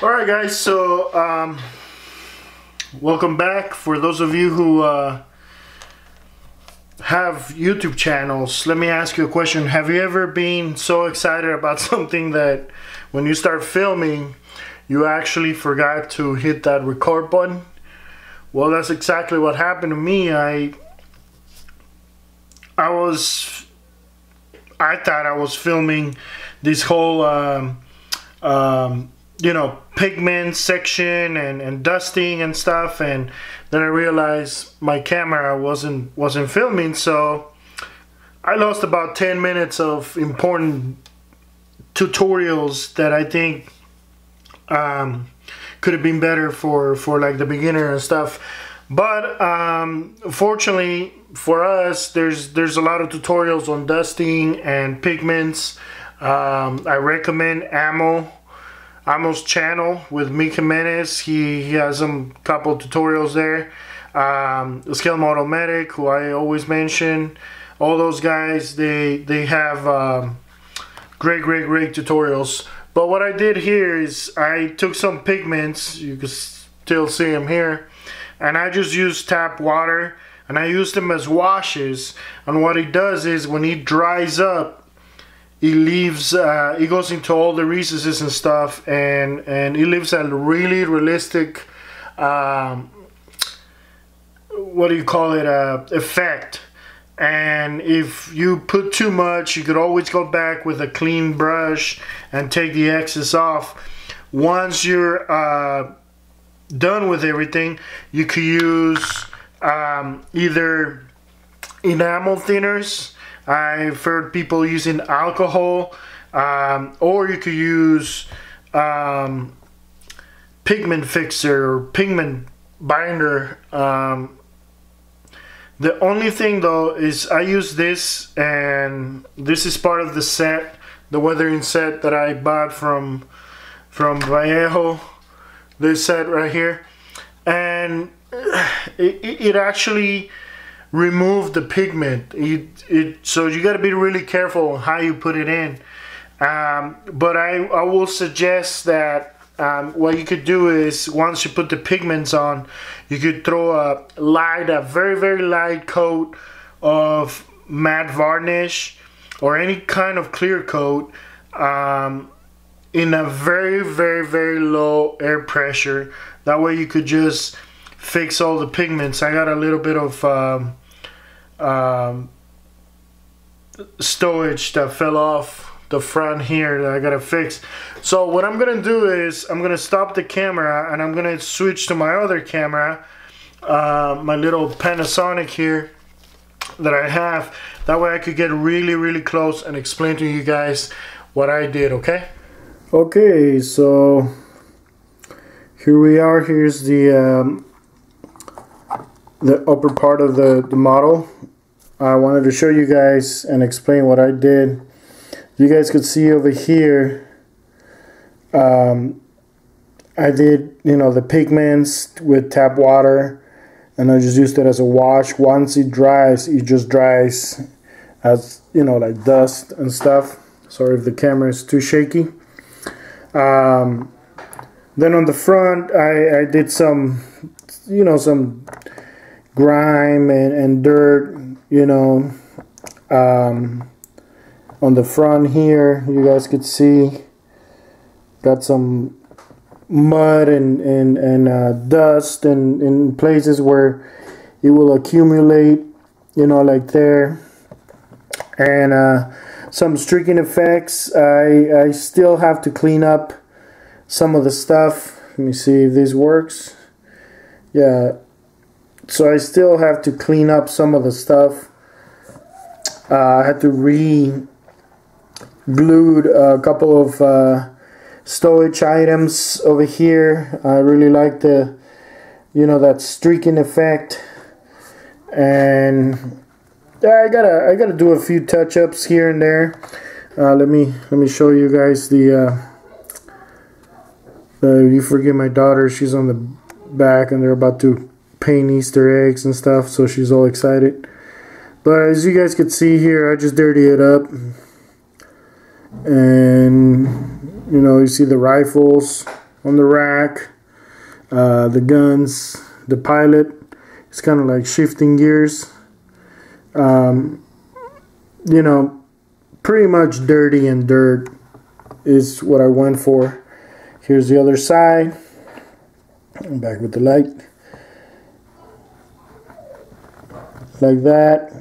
Alright guys, so welcome back. For those of you who have YouTube channels, let me ask you a question. Have you ever been so excited about something that when you start filming you actually forgot to hit that record button? Well, that's exactly what happened to me. I thought I was filming this whole you know, pigment section and dusting and stuff, and then I realized my camera wasn't filming, so I lost about 10 minutes of important tutorials that I think could have been better for like the beginner and stuff. But fortunately for us, there's a lot of tutorials on dusting and pigments. I recommend Amo's channel with Mick Jimenez. He has some couple tutorials there. Scale Model Medic, who I always mention. All those guys, they have great tutorials. But what I did here is I took some pigments, you can still see them here, and I just used tap water, and I used them as washes. And what it does is when it dries up, it leaves, it goes into all the recesses and stuff, and it leaves a really realistic, what do you call it, effect. And if you put too much, you could always go back with a clean brush and take the excess off. Once you're done with everything, you could use either enamel thinners. I've heard people using alcohol, or you could use pigment fixer or pigment binder. The only thing though is I use this, and this is part of the set, the weathering set that I bought from Vallejo. This set right here, and it actually remove the pigment. So you got to be really careful how you put it in. But I will suggest that what you could do is, once you put the pigments on, you could throw a very light coat of matte varnish or any kind of clear coat in a very low air pressure. That way you could just fix all the pigments. I got a little bit of stowage that fell off the front here that I gotta fix. So what I'm gonna do is I'm gonna stop the camera and I'm gonna switch to my other camera, my little Panasonic here that I have. That way I could get really close and explain to you guys what I did. Okay, so here we are. Here's the upper part of the model. I wanted to show you guys and explain what I did. You guys could see over here, I did, you know, the pigments with tap water, and I just used it as a wash. Once it dries, it just dries as, you know, like dust and stuff. Sorry if the camera is too shaky. Then on the front, I did some, you know, some grime and dirt, you know, on the front here. You guys could see got some mud and dust and in places where it will accumulate, you know, like there, and some streaking effects. I still have to clean up some of the stuff. Let me see if this works. Yeah, so I still have to clean up some of the stuff. I had to re-glued a couple of stowage items over here. I really like the, you know, that streaking effect, and I gotta do a few touch-ups here and there. Let me show you guys the you forgive my daughter, she's on the back and they're about to paint Easter eggs and stuff, so she's all excited. But as you guys can see here, I just dirty it up, and you know, you see the rifles on the rack, the guns, the pilot. It's kind of like shifting gears. You know, pretty much dirty and dirt is what I went for. Here's the other side. I'm back with the light. Like that.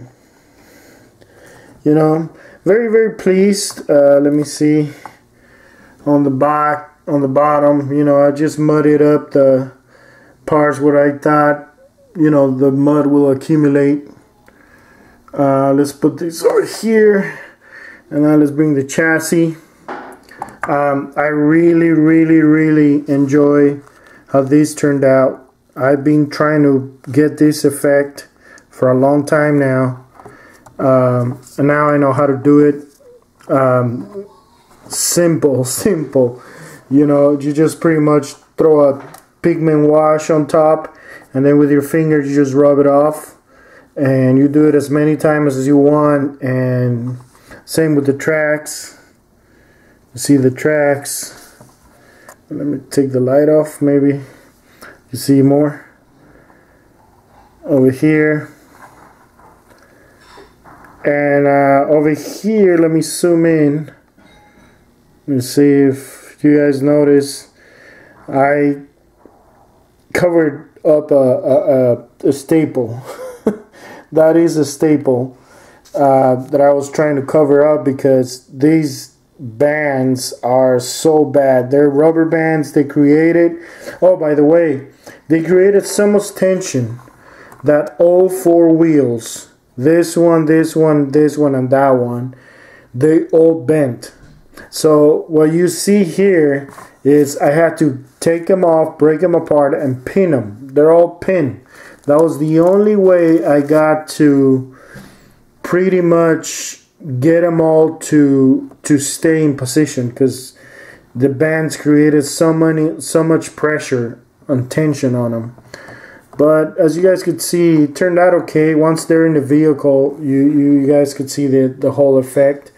You know, very, very pleased. Let me see. On the back, on the bottom, you know, I just muddied up the parts where I thought, you know, the mud will accumulate. Let's put this over here, and now let's bring the chassis. I really, really, really enjoy how this turned out. I've been trying to get this effect for a long time now, and now I know how to do it. Simple. You know, you just pretty much throw a pigment wash on top, and then with your fingers you just rub it off, and you do it as many times as you want. And same with the tracks. You see the tracks. Let me take the light off, maybe you see more over here. And over here, let me zoom in. Let me see if you guys notice. I covered up a staple. That is a staple that I was trying to cover up because these bands are so bad. They're rubber bands they created. Oh, by the way, they created so much tension that all four wheels, this one, this one, this one, and that one, they all bent. So what you see here is I had to take them off, break them apart, and pin them. They're all pinned. That was the only way I got to pretty much get them all to stay in position, because the bands created so much pressure and tension on them. But as you guys could see, it turned out okay. Once they're in the vehicle, you guys could see the whole effect.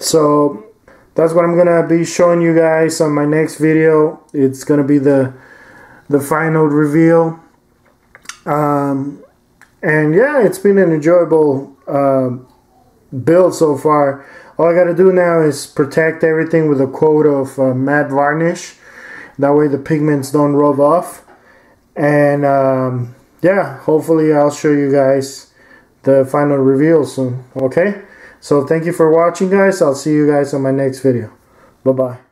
So that's what I'm gonna be showing you guys on my next video. It's gonna be the final reveal. And yeah, it's been an enjoyable build so far. All I gotta do now is protect everything with a coat of matte varnish. That way the pigments don't rub off. And yeah, hopefully I'll show you guys the final reveal soon. Okay, so thank you for watching, guys. I'll see you guys on my next video. Bye bye.